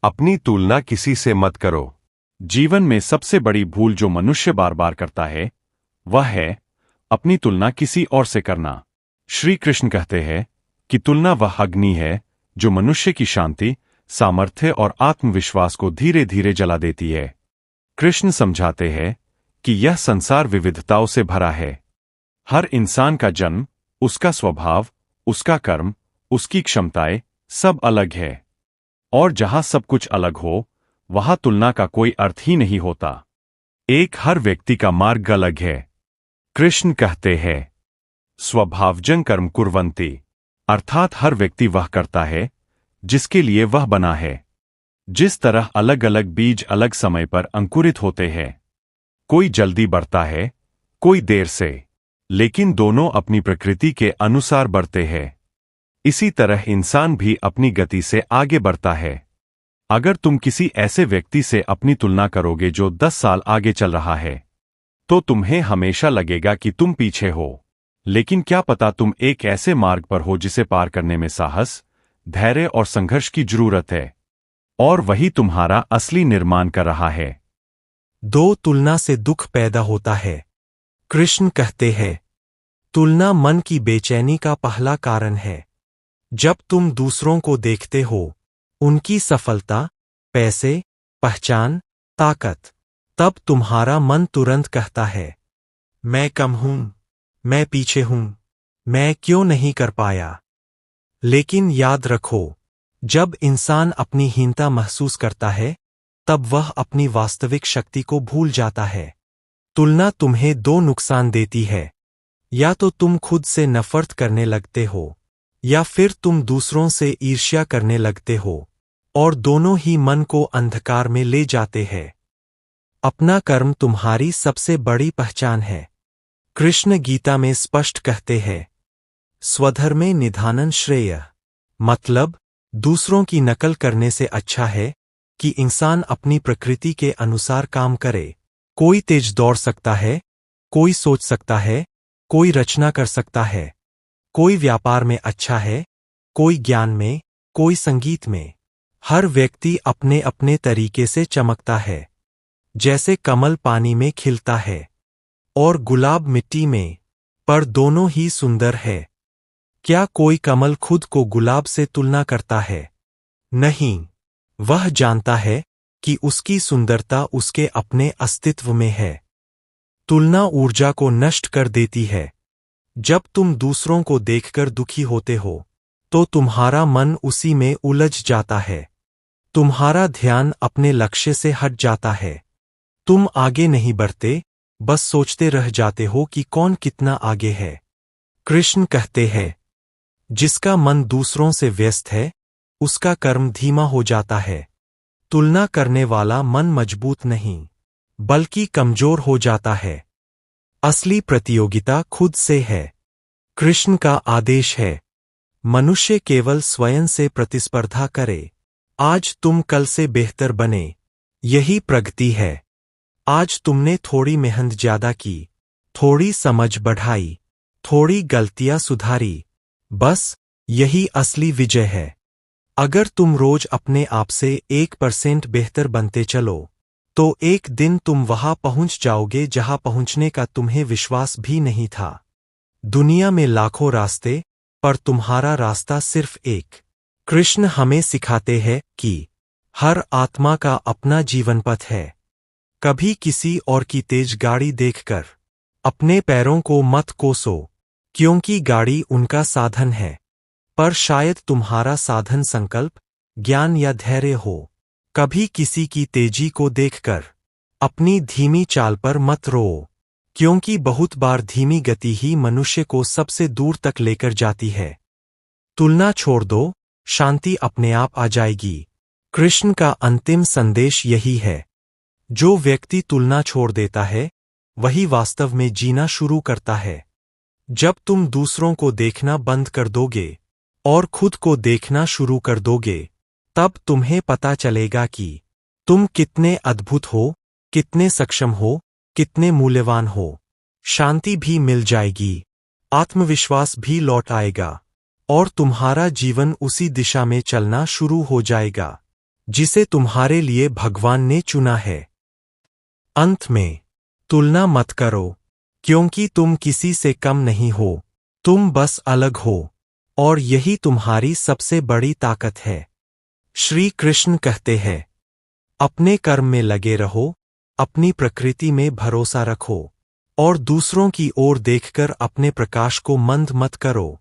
अपनी तुलना किसी से मत करो। जीवन में सबसे बड़ी भूल जो मनुष्य बार बार करता है वह है अपनी तुलना किसी और से करना। श्री कृष्ण कहते हैं कि तुलना वह अग्नि है जो मनुष्य की शांति, सामर्थ्य और आत्मविश्वास को धीरे धीरे जला देती है। कृष्ण समझाते हैं कि यह संसार विविधताओं से भरा है। हर इंसान का जन्म, उसका स्वभाव, उसका कर्म, उसकी क्षमताएं सब अलग है। और जहां सब कुछ अलग हो वहां तुलना का कोई अर्थ ही नहीं होता। हर व्यक्ति का मार्ग अलग है। कृष्ण कहते हैं स्वभावजं कर्म कुर्वन्ति, अर्थात हर व्यक्ति वह करता है जिसके लिए वह बना है। जिस तरह अलग अलग बीज अलग समय पर अंकुरित होते हैं, कोई जल्दी बढ़ता है, कोई देर से, लेकिन दोनों अपनी प्रकृति के अनुसार बढ़ते हैं। इसी तरह इंसान भी अपनी गति से आगे बढ़ता है। अगर तुम किसी ऐसे व्यक्ति से अपनी तुलना करोगे जो 10 साल आगे चल रहा है, तो तुम्हें हमेशा लगेगा कि तुम पीछे हो। लेकिन क्या पता तुम एक ऐसे मार्ग पर हो जिसे पार करने में साहस, धैर्य और संघर्ष की जरूरत है। और वही तुम्हारा असली निर्माण कर रहा है। दो, तुलना से दुख पैदा होता है। कृष्ण कहते हैं तुलना मन की बेचैनी का पहला कारण है। जब तुम दूसरों को देखते हो, उनकी सफलता, पैसे, पहचान, ताकत, तब तुम्हारा मन तुरंत कहता है मैं कम हूं, मैं पीछे हूं, मैं क्यों नहीं कर पाया। लेकिन याद रखो, जब इंसान अपनी हीनता महसूस करता है तब वह अपनी वास्तविक शक्ति को भूल जाता है। तुलना तुम्हें दो नुकसान देती है। या तो तुम खुद से नफरत करने लगते हो, या फिर तुम दूसरों से ईर्ष्या करने लगते हो, और दोनों ही मन को अंधकार में ले जाते हैं। अपना कर्म तुम्हारी सबसे बड़ी पहचान है। कृष्ण गीता में स्पष्ट कहते हैं स्वधर्मे निधानं श्रेय, मतलब दूसरों की नकल करने से अच्छा है कि इंसान अपनी प्रकृति के अनुसार काम करे। कोई तेज दौड़ सकता है, कोई सोच सकता है, कोई रचना कर सकता है, कोई व्यापार में अच्छा है, कोई ज्ञान में, कोई संगीत में। हर व्यक्ति अपने अपने तरीके से चमकता है। जैसे कमल पानी में खिलता है और गुलाब मिट्टी में, पर दोनों ही सुंदर है। क्या कोई कमल खुद को गुलाब से तुलना करता है? नहीं, वह जानता है कि उसकी सुंदरता उसके अपने अस्तित्व में है। तुलना ऊर्जा को नष्ट कर देती है। जब तुम दूसरों को देखकर दुखी होते हो, तो तुम्हारा मन उसी में उलझ जाता है। तुम्हारा ध्यान अपने लक्ष्य से हट जाता है। तुम आगे नहीं बढ़ते, बस सोचते रह जाते हो कि कौन कितना आगे है। कृष्ण कहते हैं जिसका मन दूसरों से व्यस्त है, उसका कर्म धीमा हो जाता है। तुलना करने वाला मन मजबूत नहीं, बल्कि कमजोर हो जाता है। असली प्रतियोगिता खुद से है। कृष्ण का आदेश है मनुष्य केवल स्वयं से प्रतिस्पर्धा करे। आज तुम कल से बेहतर बने, यही प्रगति है। आज तुमने थोड़ी मेहनत ज्यादा की, थोड़ी समझ बढ़ाई, थोड़ी गलतियां सुधारी, बस यही असली विजय है। अगर तुम रोज अपने आप से 1% बेहतर बनते चलो, तो एक दिन तुम वहां पहुंच जाओगे जहां पहुंचने का तुम्हें विश्वास भी नहीं था। दुनिया में लाखों रास्ते, पर तुम्हारा रास्ता सिर्फ एक। कृष्ण हमें सिखाते हैं कि हर आत्मा का अपना जीवन पथ है। कभी किसी और की तेज गाड़ी देखकर अपने पैरों को मत कोसो, क्योंकि गाड़ी उनका साधन है, पर शायद तुम्हारा साधन संकल्प, ज्ञान या धैर्य हो। कभी किसी की तेजी को देखकर अपनी धीमी चाल पर मत रो, क्योंकि बहुत बार धीमी गति ही मनुष्य को सबसे दूर तक लेकर जाती है। तुलना छोड़ दो, शांति अपने आप आ जाएगी। कृष्ण का अंतिम संदेश यही है, जो व्यक्ति तुलना छोड़ देता है, वही वास्तव में जीना शुरू करता है। जब तुम दूसरों को देखना बंद कर दोगे और खुद को देखना शुरू कर दोगे, तब तुम्हें पता चलेगा कि तुम कितने अद्भुत हो, कितने सक्षम हो, कितने मूल्यवान हो। शांति भी मिल जाएगी, आत्मविश्वास भी लौट आएगा, और तुम्हारा जीवन उसी दिशा में चलना शुरू हो जाएगा जिसे तुम्हारे लिए भगवान ने चुना है। अंत में, तुलना मत करो, क्योंकि तुम किसी से कम नहीं हो, तुम बस अलग हो, और यही तुम्हारी सबसे बड़ी ताकत है। श्री कृष्ण कहते हैं, अपने कर्म में लगे रहो, अपनी प्रकृति में भरोसा रखो, और दूसरों की ओर देखकर अपने प्रकाश को मंद मत करो।